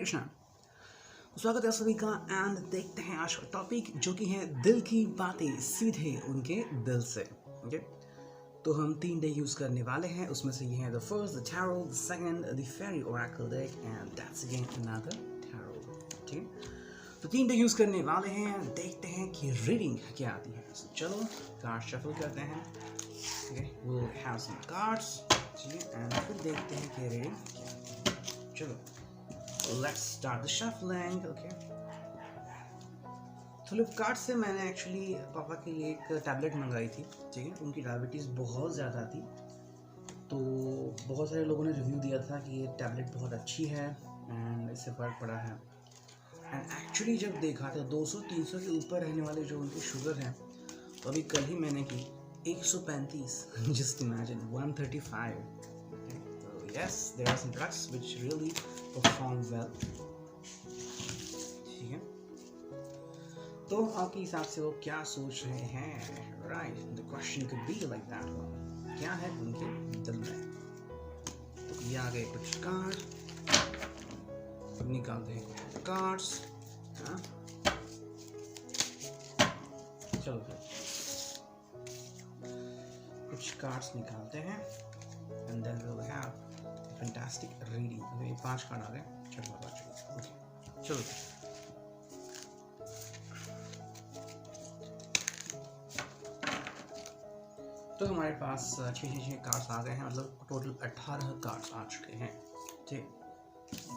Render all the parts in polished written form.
कृष्णा। स्वागत है सभी का एंड देखते हैं आज का टॉपिक जो कि है दिल की बातें सीधे उनके दिल से। ओके, तो हम 3 डे यूज करने वाले हैं। उसमें से ये है the first the tarot, the second the fairy oracle deck and that's again another tarot. ठीक है, तो 3 डे यूज करने वाले हैं। देखते हैं कि रीडिंग क्या आती है। So, चलो कार्ड शफल करते हैं। Okay, we will have some cards. ठीक है, एंड फिर देखते हैं कि रीडिंग क्या आती है। चलो let's start the shuffling. Okay, Flipkart से मैंने एक्चुअली पापा के लिए एक टैबलेट मंगाई थी। ठीक है, उनकी डायबिटीज़ बहुत ज़्यादा थी, तो बहुत सारे लोगों ने रिव्यू दिया था कि ये टैबलेट बहुत अच्छी है एंड इससे फ़र्क पड़ा है। एंड एक्चुअली जब देखा था 200-300 के ऊपर रहने वाले जो उनकी शुगर हैं, तो अभी कल ही मैंने की 135 जस्ट इमेजिन 135। तो yes, there are some drugs which really perform well. ठीक है, तो आपके हिसाब से वो क्या सोच रहे हैं? Right, the question could be like that. क्या है उनके दिल में? तो ये आ गए कुछ कार्ड, अब निकालते हैं कुछ कार्ड्स। हाँ, चलो कुछ कार्ड्स निकालते हैं and then we will have fantastic reading. अभी 5 कार्ड आ गए। चलो तो हमारे पास 6 कार्ड्स आ गए हैं, मतलब टोटल 18 कार्ड्स आ चुके हैं। ठीक,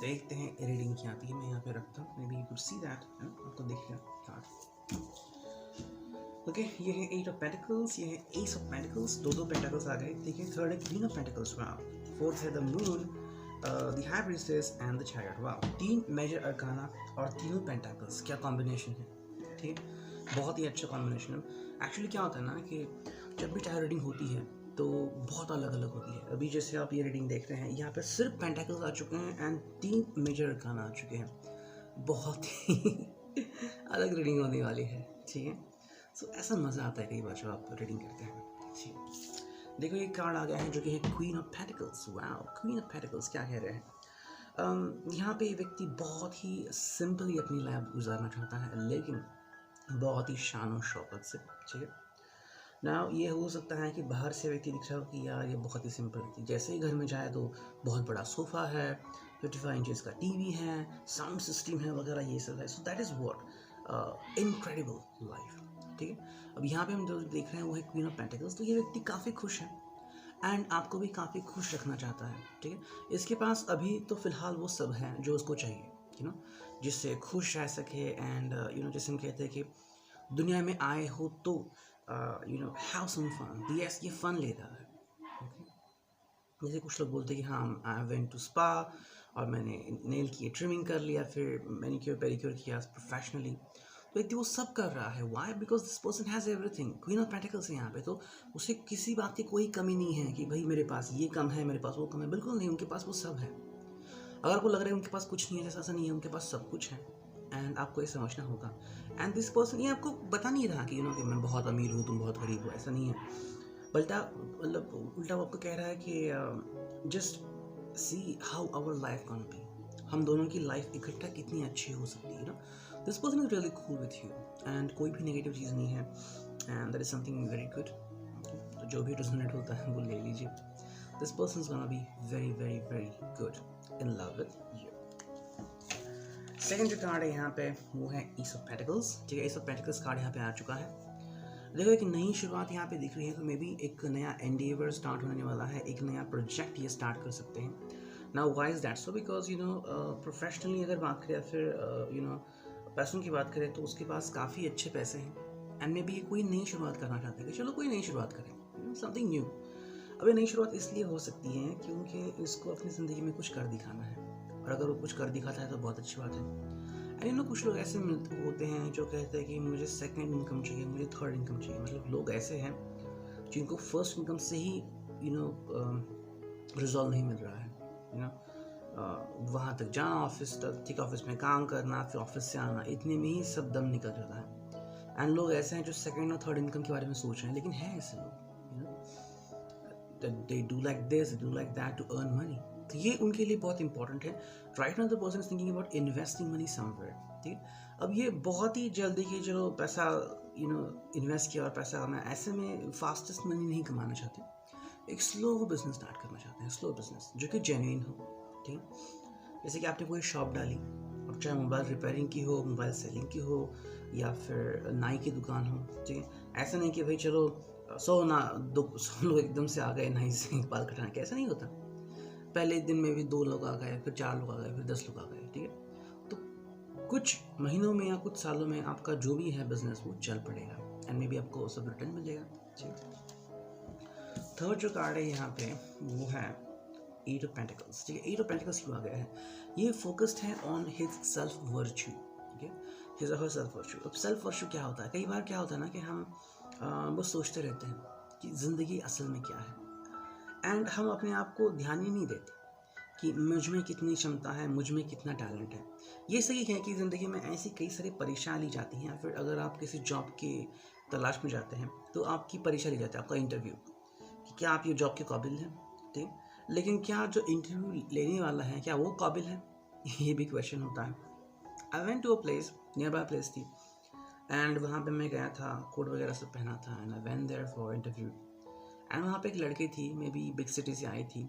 देखते हैं रीडिंग क्या आती है। मैं यहाँ पे रखता हूँ, may be you could see that. आपको दिखेगा कार्ड। ओके, ये है 8 ऑफ पेंटिकल्स, ये है एस ऑफ पेंटिकल्स, दो पेंटिकल्स आ गए। ठीक है, थर्ड है queen of pentacles, wow. Fourth है the moon, the high priestess and the chariot, wow. 3 major arcana और तीनों पेंटिकल्स, क्या कॉम्बिनेशन है। ठीक, बहुत ही अच्छा कॉम्बिनेशन है। एक्चुअली क्या होता है ना कि जब भी टैरो रीडिंग होती है तो बहुत अलग अलग होती है। अभी जैसे आप ये रीडिंग देख रहे हैं, यहाँ पे सिर्फ पेंटिकल्स आ चुके हैं एंड 3 मेजर अरकाना आ चुके हैं। बहुत ही अलग रीडिंग होने वाली है। ठीक है, सो ऐसा मज़ा आता है कई बार जब आप रीडिंग करते हैं। ठीक, देखो ये कार्ड आ गया है जो कि है queen of pentacles. Wow, queen of pentacles क्या कह रहे हैं? यहाँ पे व्यक्ति बहुत ही सिंपली अपनी लाइफ गुजारना चाहता है, लेकिन बहुत ही शान और शौकत से। ठीक है ना, ये हो सकता है कि बाहर से व्यक्ति दिख रहा हो कि यार ये बहुत ही सिंपल व्यक्ति, जैसे ही घर में जाए तो बहुत बड़ा सोफ़ा है, 55 इंचेस का टीवी है, साउंड सिस्टम है वगैरह, ये सब है। So that is what incredible life. ठीक है, अब यहाँ पे हम जो देख रहे हैं वो है क्वीन ऑफ पेंटिकल्स। तो ये व्यक्ति काफ़ी खुश है एंड आपको भी काफ़ी खुश रखना चाहता है। ठीक है, इसके पास अभी तो फ़िलहाल वो सब है जो उसको चाहिए, यू नो, जिससे खुश रह सके एंड यू नो, जैसे हम कहते हैं कि दुनिया में आए हो तो you know have some fun. Yes, ये फन लेता है। जैसे कुछ लोग बोलते हैं कि हाँ आई वेंट टू स्पा और मैंने नेल की ट्रिमिंग कर लिया, फिर मैनिक्योर पेडिक्योर किया प्रोफेशनली। तो व्यक्ति वो सब कर रहा है। Why? Because this person has everything. Queen of pentacles है यहाँ पे, तो उसे किसी बात की कोई कमी नहीं है कि भाई मेरे पास ये कम है, मेरे पास वो कम है। बिल्कुल नहीं, उनके पास वो सब है। अगर आपको लग रहा है उनके पास कुछ नहीं है, जैसा ऐसा नहीं है, उनके पास सब कुछ है एंड आपको ये समझना होगा। एंड दिस पर्सन ये आपको बता नहीं रहा कि यू नो कि मैं बहुत अमीर हूँ, तुम बहुत गरीब हो, ऐसा नहीं है। मतलब उल्टा वो आपको कह रहा है कि just see how our life can be. हम दोनों की लाइफ इकट्ठा कितनी अच्छी हो सकती है ना। This person is really cool with you and कोई भी नेगेटिव चीज़ नहीं है and that is something very good. तो जो भी रेजोनेट होता है वो ले लीजिए। This person is gonna be very very very good in love with you. Second जो कार्ड है यहाँ पे वो है एस ऑफ पेंटिकल्स। ठीक है, एस ऑफ पेंटिकल्स कार्ड यहाँ पे आ चुका है। देखो एक नई शुरुआत यहाँ पे दिख रही है, तो मे बी एक नया एंडेवर स्टार्ट होने वाला है, एक नया प्रोजेक्ट ये स्टार्ट कर सकते हैं। Now why is that so? Because you know professionally अगर बात करें, फिर यू नो पैसों की बात करें, तो उसके पास काफ़ी अच्छे पैसे हैं एंड मे बी ये कोई नई शुरुआत करना चाहते हैं कि चलो कोई नई शुरुआत करें, समथिंग न्यू। अब ये नई शुरुआत इसलिए हो सकती है क्योंकि इसको अपनी ज़िंदगी में कुछ कर दिखाना है, और अगर वो कुछ कर दिखाता है तो बहुत अच्छी बात है। एंड यू नो कुछ लोग ऐसे होते हैं जो कहते हैं कि मुझे सेकंड इनकम चाहिए, मुझे थर्ड इनकम चाहिए। मतलब लोग ऐसे हैं जिनको फर्स्ट इनकम से ही यू नो रिजॉल्व नहीं मिल रहा है। यू नो वहाँ तक जाना, ऑफिस तक, ठीक, ऑफिस में काम करना, फिर ऑफिस से आना, इतने में ही सब दम निकल जाता है। एंड लोग ऐसे हैं जो सेकंड और थर्ड इनकम के बारे में सोच रहे हैं, लेकिन है ऐसे लोग, you know, they do like this, they do like that to earn money, तो ये उनके लिए बहुत इंपॉर्टेंट है। Right now the person is thinking about investing money somewhere, ठीक है। अब ये बहुत ही जल्दी कि चलो पैसा इन्वेस्ट किया और पैसा कमाया, ऐसे में फास्टेस्ट मनी नहीं कमाना चाहते। एक स्लो बिजनेस स्टार्ट करना चाहते हैं, स्लो बिजनेस जो कि जेन्युइन हो, ठीक है। जैसे कि आपने कोई शॉप डाली, अब चाहे मोबाइल रिपेयरिंग की हो, मोबाइल सेलिंग की हो, या फिर नाई की दुकान हो, ठीक है। ऐसा नहीं कि भाई चलो 100 लोग एकदम से आ गए नाई से बाल कटाने के, ऐसा नहीं होता। पहले दिन में भी 2 लोग आ गए, फिर 4 लोग आ गए, फिर 10 लोग आ गए, ठीक है। तो कुछ महीनों में या कुछ सालों में आपका जो भी है बिजनेस वो चल पड़ेगा एंड मे बी आपको सब रिटर्न मिलेगा, ठीक। थर्ड जो कार्ड है यहाँ पे वो है 8 ऑफ पेंटिकल्स, ठीक है। 8 ऑफ पेंटिकल्स क्यों आ गया है? ये फोकस्ड है ऑन हिज सेल्फ वर्च्यू, ठीक है, हिज और सेल्फ वर्च्यू। अब सेल्फ वर्च्यू क्या होता है? कई बार क्या होता है ना कि हम बस सोचते रहते हैं कि ज़िंदगी असल में क्या है, एंड हम अपने आप को ध्यान ही नहीं देते कि मुझ में कितनी क्षमता है, मुझ में कितना टैलेंट है। ये सही है कि ज़िंदगी में ऐसी कई सारी परीक्षाएं ली जाती हैं, या फिर अगर आप किसी जॉब की तलाश में जाते हैं तो आपकी परीक्षा ली जाती है, आपका इंटरव्यू, कि क्या आप ये जॉब के काबिल हैं, ठीक। लेकिन क्या जो इंटरव्यू लेने वाला है क्या वो काबिल है, ये भी क्वेश्चन होता है। I went to a place, nearby place थी, एंड वहाँ पे मैं गया था, कोट वगैरह सब पहना था, and I went there for interview. And वहाँ पे एक लड़की थी, मे बी बिग सिटी से आई थी,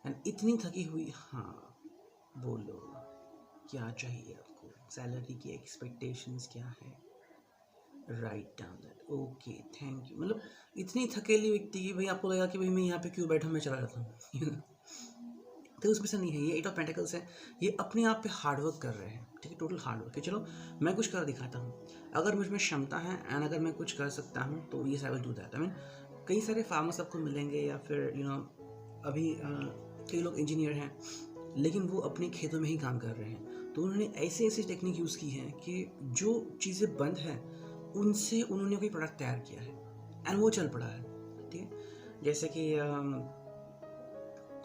एंड इतनी थकी हुई, हाँ बोलो क्या चाहिए आपको, सैलरी की एक्सपेक्टेशंस क्या है, write down that, okay thank you. मतलब इतनी थकेली व्यक्ति की भाई आपको लगा कि भाई मैं यहाँ पे क्यों बैठा, मैं चला जाता हूँ तो उसमें से नहीं है। ये 8 ऑफ पेंटिकल्स है, ये अपने आप पे हार्डवर्क कर रहे हैं, ठीक है, टोटल हार्डवर्क है। चलो मैं कुछ कर दिखाता हूँ, अगर मुझ में क्षमता है एंड अगर मैं कुछ कर सकता हूँ तो ये I will do that. I mean कई सारे फार्मर्स आपको मिलेंगे, या फिर अभी कई लोग इंजीनियर हैं लेकिन वो अपने खेतों में ही काम कर रहे हैं, तो उन्होंने ऐसे ऐसे टेक्निक यूज़ की है कि जो चीज़ें बंद हैं उनसे उन्होंने कोई प्रोडक्ट तैयार किया है एंड वो चल पड़ा है, ठीक है। जैसे कि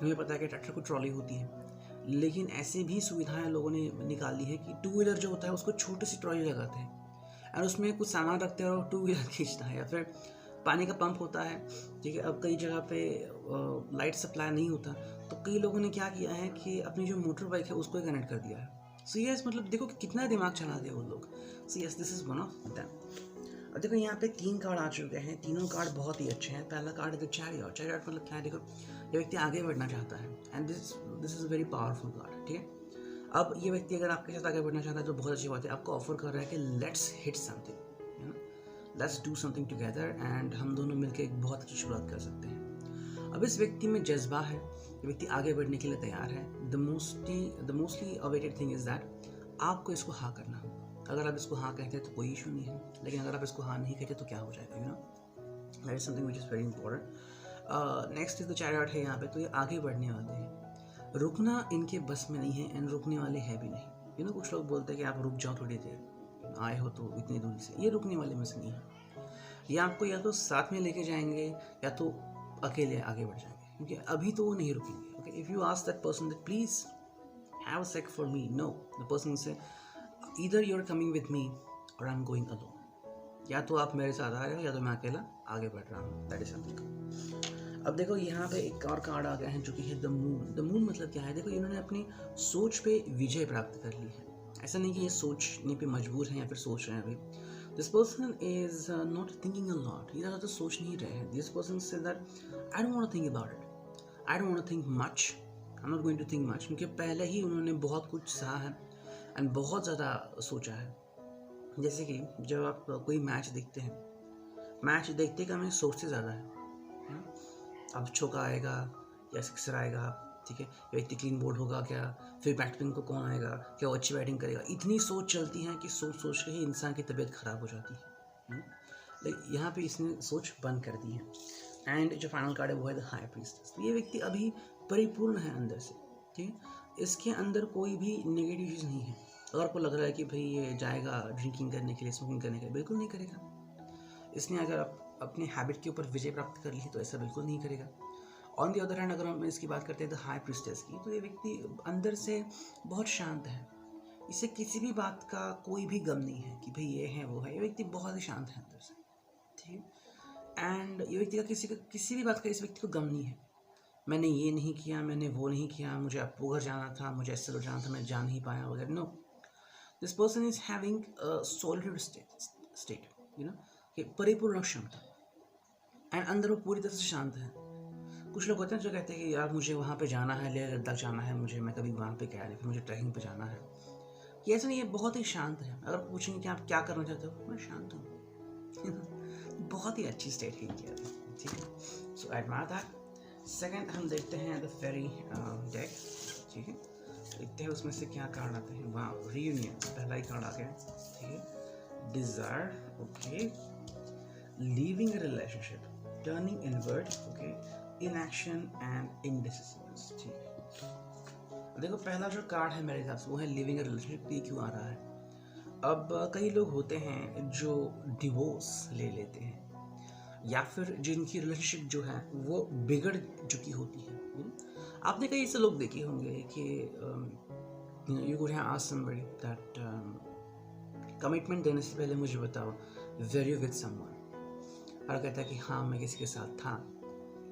हमें पता है कि ट्रैक्टर को ट्रॉली होती है, लेकिन ऐसे भी सुविधाएं लोगों ने निकाल दी है कि 2 व्हीलर जो होता है उसको छोटी सी ट्रॉली लगाते हैं और उसमें कुछ सामान रखते हैं और 2 व्हीलर खींचता है। या फिर पानी का पंप होता है, ठीक है। अब कई जगह पे लाइट सप्लाई नहीं होता, तो कई लोगों ने क्या किया है कि अपनी जो मोटर बाइक है उसको कनेक्ट कर दिया है। सो यस, मतलब देखो कि कितना दिमाग चला दिया वो लोग। So yes, this is one of them. अब देखो यहाँ पे 3 कार्ड आ चुके हैं, तीनों कार्ड बहुत ही अच्छे हैं। पहला कार्ड है द चैरियट। चैरियट मतलब क्या है? देखो ये व्यक्ति आगे बढ़ना चाहता है and this is very powerful card, ठीक है। अब ये व्यक्ति अगर आपके साथ आगे बढ़ना चाहता है तो बहुत अच्छी बात है, आपको ऑफर कर रहा है कि लेट्स हिट समथिंग, है ना, let's do something together, and हम दोनों मिलकर एक बहुत अच्छी शुरुआत कर सकते हैं। अब इस व्यक्ति में जज्बा है, ये व्यक्ति आगे बढ़ने के लिए तैयार है। The mostly awaited thing is that आपको इसको हाँ करना होगा। अगर आप इसको हाँ कहते हैं तो कोई इशू नहीं है, लेकिन अगर आप इसको हाँ नहीं कहते तो क्या हो जाएगा, that is something which is very important. Next is the chariot है यहाँ पे, तो ये आगे बढ़ने वाले हैं। रुकना इनके बस में नहीं है एंड रुकने वाले हैं भी नहीं। कुछ लोग बोलते हैं कि आप रुक जाओ थोड़ी देर, आए हो तो इतनी दूरी से, ये रुकने वाले में से नहीं है। ये आपको या तो साथ में लेके जाएंगे या तो अकेले आगे बढ़ जाएंगे, क्योंकि अभी तो वो नहीं रुकेंगे। Okay, if you ask that person that please have a sec for me, no, the person से either you're coming with me or I'm going alone, या तो आप मेरे साथ आ रहे हो या तो मैं अकेला आगे बढ़ रहा हूँ, दैट इज समथिंग। अब देखो यहाँ पे एक और कार्ड आ गया है जो कि है द मून। द मून मतलब क्या है? देखो इन्होंने अपनी सोच पे विजय प्राप्त कर ली है। ऐसा नहीं कि ये सोचने पे मजबूर हैं या फिर सोच रहे हैं अभी। This person is not thinking a lot, ये ज़्यादा सोच नहीं रहे हैं। दिस पर्सन से that I don't want to think about it, I don't want to think much, I am not going to think much, क्योंकि पहले ही उन्होंने बहुत कुछ सहा है एंड बहुत ज़्यादा सोचा है। जैसे कि जब आप कोई मैच देखते हैं, मैच देखते का मैं सोचते ज़्यादा है, अब चौका आएगा या सिक्सर आएगा, ठीक है, या व्यक्ति क्लीन बोर्ड होगा क्या, फिर बैट्समैन को कौन आएगा, क्या वो अच्छी बैटिंग करेगा, इतनी सोच चलती है कि सोच सोच के ही इंसान की तबीयत ख़राब हो जाती है। लेकिन यहाँ पे इसने सोच बंद कर दी है। एंड जो फाइनल कार्ड है वो है द हाई प्रीस्टेस। तो ये व्यक्ति अभी परिपूर्ण है अंदर से, ठीक है, इसके अंदर कोई भी नेगेटिव चीज़ नहीं है। अगर आपको लग रहा है कि भाई ये जाएगा ड्रिंकिंग करने के लिए, स्मोकिंग करने के लिए, बिल्कुल नहीं करेगा। इसने अगर अपने हैबिट के ऊपर विजय प्राप्त कर ली तो ऐसा बिल्कुल नहीं करेगा। ऑन दी अदर हैंड अगर हम इसकी बात करते हैं द हाई प्रीस्टेस की, तो ये व्यक्ति अंदर से बहुत शांत है, इसे किसी भी बात का कोई भी गम नहीं है कि भाई ये है वो है। ये व्यक्ति बहुत ही शांत है अंदर से, ठीक है। एंड ये व्यक्ति का किसी भी बात का इस व्यक्ति को गम नहीं है। मैंने ये नहीं किया, मैंने वो नहीं किया, मुझे अप्पू घर जाना था, मुझे ऐसे रोड जाना था, मैं जा नहीं पाया वगैरह। No, this person is having solid state, you know, कि परिपूर्ण क्षमता, एंड अंदर वो पूरी तरह से शांत है। कुछ लोग होते हैं जो कहते हैं कि यार मुझे वहाँ पे जाना है, लेह लद्दाख जाना है, मुझे मैं कभी वहाँ पे गया नहीं, फिर मुझे ट्रैकिंग पे जाना है। ये ऐसा नहीं है, बहुत ही शांत है। अगर पूछेंगे कि आप क्या करना चाहते हो, मैं शांत हूँ। बहुत ही अच्छी स्टेट है इंडिया में, ठीक है। सो एडमायर दैट। सेकंड हम देखते हैं द फेरी डेक, ठीक है। देखते हैं उसमें से क्या कार्ड आते हैं। वहाँ रियूनियन पहला ही कार्ड आ गया, ठीक है। Desire, okay. Leaving a relationship, turning inward, okay. Inaction and indecisiveness, ठीक है। देखो पहला जो कार्ड है मेरे हिसाब से वो है लिविंग अ रिलेशनशिप। ये क्यों आ रहा है? अब कई लोग होते हैं जो डिवोर्स ले लेते हैं, या फिर जिनकी रिलेशनशिप जो है वो बिगड़ चुकी होती है। आपने कई ऐसे लोग देखे होंगे कि you could have asked somebody that commitment देने से पहले मुझे बताओ वेर यू विद समवन, और कहता है कि हाँ मैं किसी के साथ था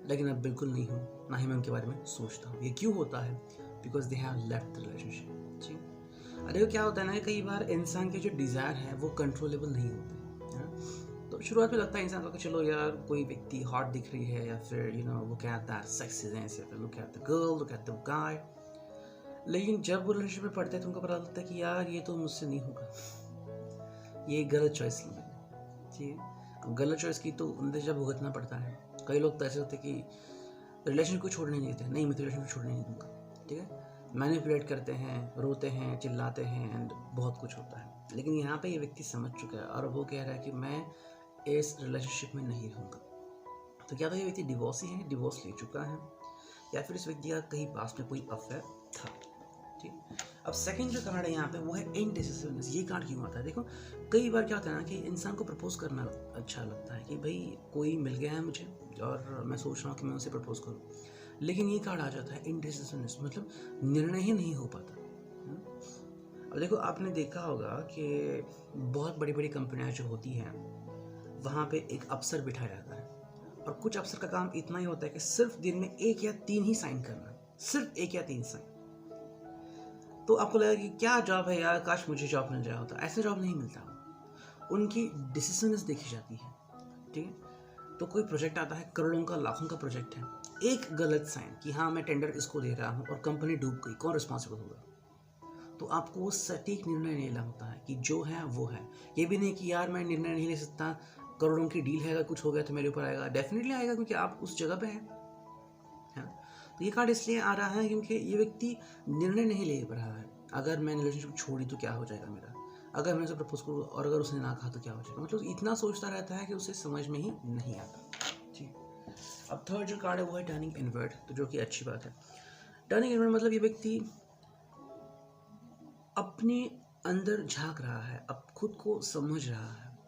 लेकिन अब बिल्कुल नहीं हूँ, ना ही मैं उनके बारे में सोचता हूँ। ये क्यों होता है? Because they have left the relationship, ठीक। देखो क्या होता है ना, कई बार इंसान के जो डिज़ायर है वो कंट्रोलेबल नहीं होते हैं। तो शुरुआत में लगता है इंसान को कि चलो यार कोई व्यक्ति हॉट दिख रही है, या फिर you know look at that sexy या फिर look at the girl, look at the guy. लेकिन जब वो रिलेशनशिप में पड़ते हैं तो उनको पता लगता है कि यार ये तो मुझसे नहीं होगा, ये गलत चॉइस की मैंने, ठीक है। गलत चॉइस की तो उनसे जब भुगतना पड़ता है। कई लोग तो ऐसे होते हैं कि रिलेशन को छोड़ने नहीं देते, नहीं मैं तो रिलेशन को छोड़ने नहीं दूंगा, ठीक है। मैनिपुलेट करते हैं, रोते हैं, चिल्लाते हैं, एंड बहुत कुछ होता है। लेकिन यहाँ पे ये व्यक्ति समझ चुका है और वो कह रहा है कि मैं इस रिलेशनशिप में नहीं रहूँगा। तो क्या तो ये व्यक्ति डिवोर्सी है, डिवोर्स ले चुका है, या फिर इस व्यक्ति का कहीं पास में कोई अफेयर था, ठीक। अब सेकंड जो कार्ड है यहाँ पे वो है इनडिसिसिवनेस। ये कार्ड क्यों आता है? देखो कई बार क्या होता है ना कि इंसान को प्रपोज करना अच्छा लगता है कि भाई कोई मिल गया है मुझे और मैं सोच रहा हूँ कि मैं उसे प्रपोज करूँ, लेकिन ये कार्ड आ जाता है इनडिसिसिवनेस, मतलब निर्णय ही नहीं हो पाता। अब देखो आपने देखा होगा कि बहुत बड़ी बड़ी कंपनियां जो होती हैं वहाँ पे एक अफसर बिठाया जाता है, और कुछ अफसर का काम इतना ही होता है कि सिर्फ दिन में 1 या 3 ही साइन करना, सिर्फ 1 या 3 साइन। तो आपको लगेगा कि क्या जॉब है यार, काश मुझे जॉब मिल जाए होता। ऐसे जॉब नहीं मिलता। उनकी डिसीजंस देखी जाती है, ठीक है। तो कोई प्रोजेक्ट आता है, करोड़ों का लाखों का प्रोजेक्ट है, एक गलत साइन कि हाँ मैं टेंडर इसको दे रहा हूँ और कंपनी डूब गई, कौन रिस्पॉन्सिबल होगा? तो आपको वो सटीक निर्णय लेना होता है कि जो है वो है। ये भी नहीं कि यार मैं निर्णय नहीं ले सकता, करोड़ों की डील है, अगर कुछ हो गया तो मेरे ऊपर आएगा। डेफिनेटली आएगा, क्योंकि आप उस जगह पे हैं। तो ये कार्ड इसलिए आ रहा है क्योंकि ये व्यक्ति निर्णय नहीं ले रहा है। अगर मैंने रिलेशनशिप छोड़ी तो क्या हो जाएगा मेरा, अगर मैं उसे प्रपोज करूँ और अगर उसने ना कहा तो क्या हो जाएगा, मतलब इतना सोचता रहता है कि उसे समझ में ही नहीं आता, ठीक। अब थर्ड जो कार्ड है वो है टर्निंग इनवर्ड, तो जो कि अच्छी बात है। टर्निंग इनवर्ड मतलब ये व्यक्ति अपने अंदर झांक रहा है, अब खुद को समझ रहा है,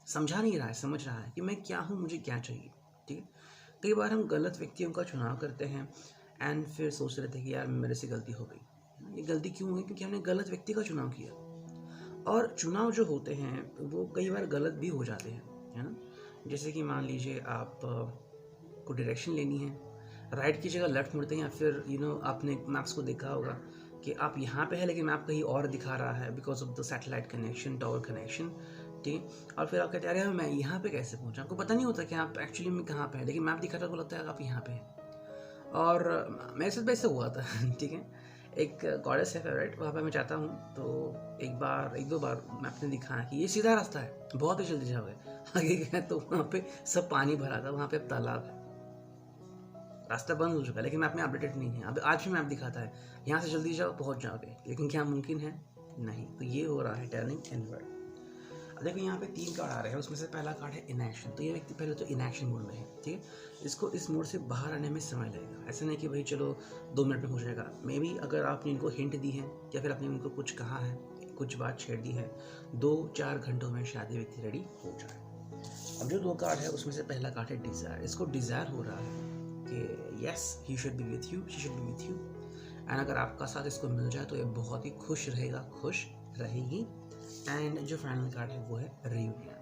समझा नहीं रहा है, समझ रहा है कि मैं क्या हूँ, मुझे क्या चाहिए, ठीक है। कई बार हम गलत व्यक्तियों का चुनाव करते हैं एंड फिर सोच रहे थे कि यार मेरे से गलती हो गई। ये गलती क्यों हुई? क्योंकि हमने गलत व्यक्ति का चुनाव किया, और चुनाव जो होते हैं वो कई बार गलत भी हो जाते हैं, है ना। जैसे कि मान लीजिए आप को डायरेक्शन लेनी है, राइट की जगह लेफ्ट मुड़ते हैं, या फिर आपने मैप्स को देखा होगा कि आप यहाँ पे है लेकिन मैप कहीं और दिखा रहा है because of the satellite connection, tower connection, ठीक। और फिर आप कहते हैं अरे मैं यहाँ पे कैसे पहुँचा? आपको पता नहीं होता कि आप एक्चुअली में कहाँ पे है, लेकिन मैप दिखाता तो लगता है आप यहाँ पे हैं। और मेरे साथ वैसे हुआ था, ठीक है। एक गॉडेस है फेवरेट, वहाँ पे मैं जाता हूँ, तो एक दो बार मैप ने दिखाया कि ये सीधा रास्ता है, बहुत ही जल्दी जाओगे। आगे गए तो वहाँ पे सब पानी भरा था, वहाँ पे तालाब है, रास्ता बंद हो चुका है, लेकिन मैप में अपडेटेड नहीं है। अब आज भी मैप दिखाता है यहाँ से जल्दी जाओ, पहुँच जाओगे, लेकिन क्या मुमकिन है? नहीं। तो ये हो रहा है टर्निंग इनवर्ड। अब देखो यहाँ पे 3 कार्ड आ रहे हैं, उसमें से पहला कार्ड है इनएक्शन। तो ये व्यक्ति पहले तो इनएक्शन मोड में है, ठीक है। इसको इस मोड से बाहर आने में समय लगेगा। ऐसा नहीं कि भाई चलो 2 मिनट में हो जाएगा। मे बी अगर आपने इनको हिंट दी है या फिर आपने उनको कुछ कहा है, कुछ बात छेड़ दी है, 2-4 घंटों में शायद ये व्यक्ति रेडी हो जाए। अब जो 2 कार्ड है उसमें से पहला कार्ड है डिज़ायर। इसको डिज़ायर हो रहा है कि yes he should be with you, she should be with you, and अगर आपका साथ इसको मिल जाए तो ये बहुत ही खुश रहेगा, खुश रहेगी। एंड जो फाइनल कार्ड है वो है रियूनियन।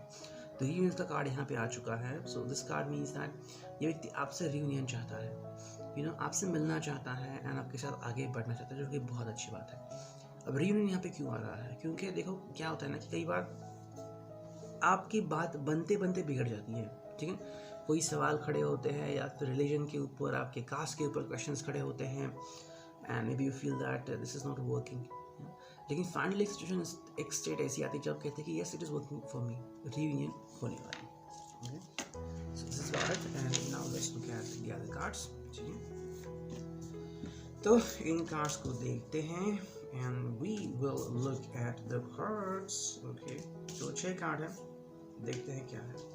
तो रियूनियन का कार्ड यहाँ पे आ चुका है। So this card means that ये व्यक्ति आपसे रियूनियन चाहता है, आपसे मिलना चाहता है एंड आपके साथ आगे बढ़ना चाहता है, जो कि बहुत अच्छी बात है। अब रीयूनियन यहाँ पे क्यों आ रहा है? क्योंकि देखो क्या होता है ना कि कई बार आपकी बात बनते बनते बिगड़ जाती है, ठीक है। कोई सवाल खड़े होते हैं या फिर रिलीजन के ऊपर, आपके कास्ट के ऊपर क्वेश्चंस खड़े होते हैं and maybe you feel that this is not working, लेकिन फाइनली सिचुएशन एक स्टेट ऐसी आती है जब कहते हैं कि yes it is working for me, reunion होने वाली। Okay, so this is what and now let's look at the other cards. तो इन कार्ड्स को देखते हैं and we will look at the cards. Okay, तो 6 कार्ड है, देखते हैं क्या है।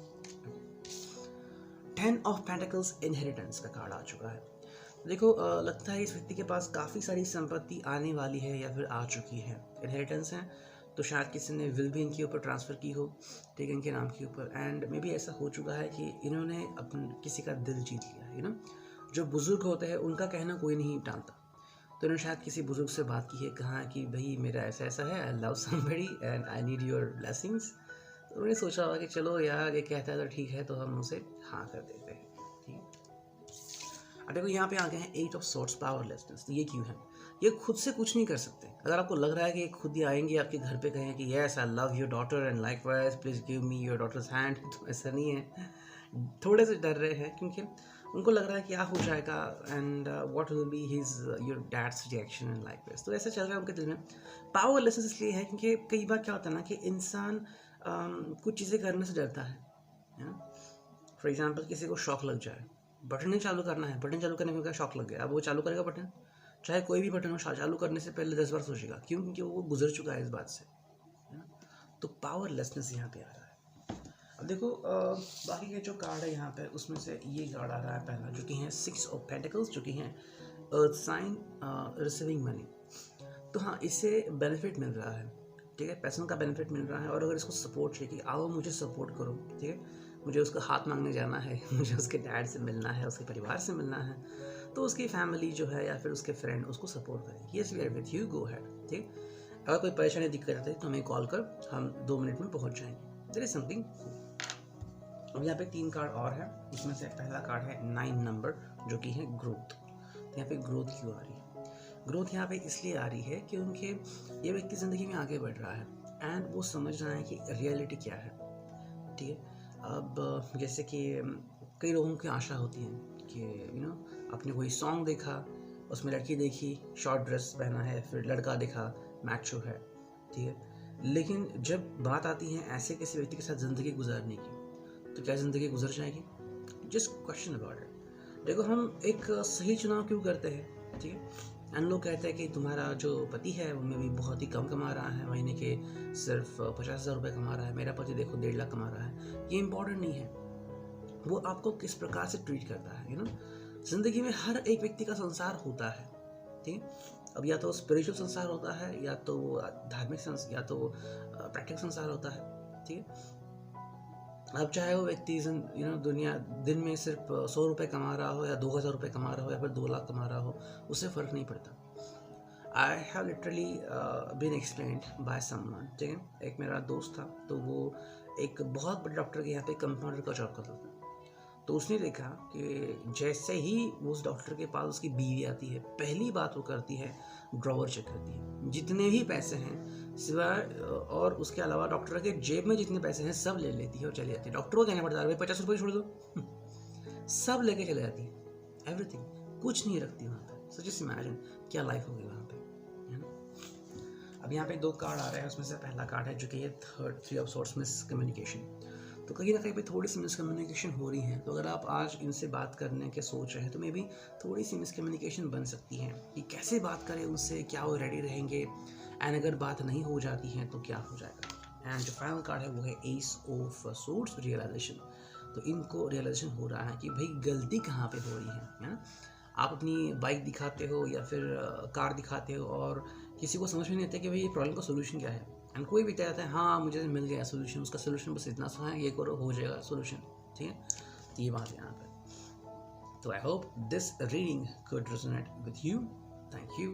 10 ऑफ पेंटिकल्स इनहेरिटेंस का कार्ड आ चुका है। देखो लगता है इस व्यक्ति के पास काफ़ी सारी संपत्ति आने वाली है या फिर आ चुकी है। इनहेरिटेंस है तो शायद किसी ने विल भी इनके ऊपर ट्रांसफ़र की हो, ठीक है, इनके नाम के ऊपर, एंड मे बी ऐसा हो चुका है कि इन्होंने अपन किसी का दिल जीत लिया है। जो बुज़ुर्ग होते हैं उनका कहना कोई नहीं टालता, तो इन्होंने शायद किसी बुज़ुर्ग से बात की है, कहा कि भाई मेरा ऐसा ऐसा है, I love somebody and I need your blessings. तो उन्होंने सोचा होगा कि चलो यार ये कहता है तो ठीक है, तो हम उसे हाँ कर देते हैं, ठीक है। अब देखो यहाँ पे आ गए हैं 8 ऑफ सॉर्ट्स, पावरलेसनेस। तो ये क्यों है? ये खुद से कुछ नहीं कर सकते। अगर आपको लग रहा है कि खुद ही आएंगे आपके घर पे, कहें कि yes I love your daughter and likewise please give me your daughter's hand, तो ऐसा नहीं है। थोड़े से डर रहे हैं क्योंकि उनको लग रहा है क्या हो जाएगा and what will be his your dad's reaction and likewise. तो ऐसा चल रहा है उनके दिल में। पावरलेसनेस इसलिए है क्योंकि कई बार क्या होता है ना कि इंसान कुछ चीज़ें करने से डरता है। फॉर एग्जाम्पल किसी को शौक लग जाए, बटन नहीं चालू करना है, बटन चालू करने में क्या शौक लग गया, अब वो चालू करेगा बटन, चाहे कोई भी बटन हो, चालू करने से पहले 10 बार सोचेगा। क्यों? क्योंकि वो गुजर चुका है इस बात से। तो पावरलेसनेस यहाँ पे आ रहा है। अब देखो बाकी के जो कार्ड है यहाँ पे, उसमें से ये कार्ड आ रहा है पहला, जो कि है 6 ऑफ पेंटिकल्स, जो कि है अर्थ साइन, रिसीविंग मनी। तो हाँ, इससे बेनिफिट मिल रहा है, ठीक है, पैसों का बेनिफिट मिल रहा है। और अगर इसको सपोर्ट चाहिए कि आओ मुझे सपोर्ट करो, ठीक है, मुझे उसका हाथ मांगने जाना है, मुझे उसके डैड से मिलना है, उसके परिवार से मिलना है, तो उसकी फैमिली जो है या फिर उसके फ्रेंड उसको सपोर्ट करें। Yes we are with you, go ahead, ठीक। अगर कोई परेशानी दिक्कत आती है तो हमें कॉल कर, हम 2 मिनट में पहुंच जाएंगे। There is something. अब यहाँ पे 3 कार्ड और है, इसमें से पहला कार्ड है 9 नंबर, जो कि है ग्रोथ। तो यहाँ पे ग्रोथ क्यों आ रही है? ग्रोथ यहाँ पे इसलिए आ रही है क्योंकि ये व्यक्ति ज़िंदगी में आगे बढ़ रहा है एंड वो समझ रहा है कि रियलिटी क्या है, ठीक है। अब जैसे कि कई लोगों की आशा होती है कि आपने कोई सॉन्ग देखा, उसमें लड़की देखी, शॉर्ट ड्रेस पहना है, फिर लड़का देखा मैचो है, ठीक है, लेकिन जब बात आती है ऐसे किसी व्यक्ति के साथ ज़िंदगी गुजारने की, तो क्या ज़िंदगी गुजर जाएगी? Just question about it. देखो हम एक सही चुनाव क्यों करते हैं, ठीक है, एंड लोग कहते हैं कि तुम्हारा जो पति है वो में भी बहुत ही कम कमा रहा है, महीने के सिर्फ 50,000 रुपये कमा रहा है, मेरा पति देखो 1.5 लाख कमा रहा है। ये इम्पोर्टेंट नहीं है, वो आपको किस प्रकार से ट्रीट करता है। ज़िंदगी में हर एक व्यक्ति का संसार होता है, ठीक है। अब या तो स्पिरिचुअल संसार होता है, या तो धार्मिक संसार, या तो प्रैक्टिकल संसार होता है, ठीक है। अब चाहे वो व्यक्ति दुनिया दिन में सिर्फ 100 रुपये कमा रहा हो, या 2,000 रुपये कमा रहा हो, या फिर 2 लाख कमा रहा हो, उससे फ़र्क नहीं पड़ता। I have literally been explained by someone, ठीक है। एक मेरा दोस्त था, तो वो एक बहुत बड़े डॉक्टर के यहाँ पे कंपाउंडर का जॉब करता था। तो उसने देखा कि जैसे ही उस डॉक्टर के पास उसकी बीवी आती है, पहली बात वो करती है ड्रॉवर चेक करती है, जितने भी पैसे हैं सिवाय, और उसके अलावा डॉक्टर के जेब में जितने पैसे हैं सब ले लेती है और चली जाती है। डॉक्टर को कहना पड़ता है भाई 50 रुपये छोड़ दो, सब लेके चले जाती है, एवरीथिंग, कुछ नहीं रखती वहाँ पे। सो जस्ट इमेजिन क्या लाइफ होगी वहाँ पे, है ना। अब यहाँ पे 2 कार्ड आ रहे हैं, उसमें से पहला कार्ड है जो कि ये 3 ऑफ सॉर्ट्स, मिसकम्युनिकेशन। तो कहीं ना कहीं पे थोड़ी सी मिसकम्युनिकेशन हो रही है। तो अगर आप आज इनसे बात करने के सोच रहे हैं तो मे बी थोड़ी सी मिसकम्युनिकेशन बन सकती है कि कैसे बात करें उनसे, क्या वो रेडी रहेंगे, एंड अगर बात नहीं हो जाती है तो क्या हो जाएगा। एंड जो फाइनल कार्ड है वो है एस ऑफ सोर्ड्स, रियलाइजेशन। तो इनको रियलाइजेशन हो रहा है कि भाई गलती कहाँ पे हो रही है ना। आप अपनी बाइक दिखाते हो या फिर कार दिखाते हो और किसी को समझ में नहीं आता कि भाई ये प्रॉब्लम का सोल्यूशन क्या है, एंड कोई भी कहता है हाँ मुझे मिल गया सोल्यूशन, उसका सोल्यूशन बस इतना सा है, ये करो हो जाएगा सोल्यूशन, ठीक है। तो ये बात है यहाँ पर। तो I hope this reading could resonate with you. Thank you.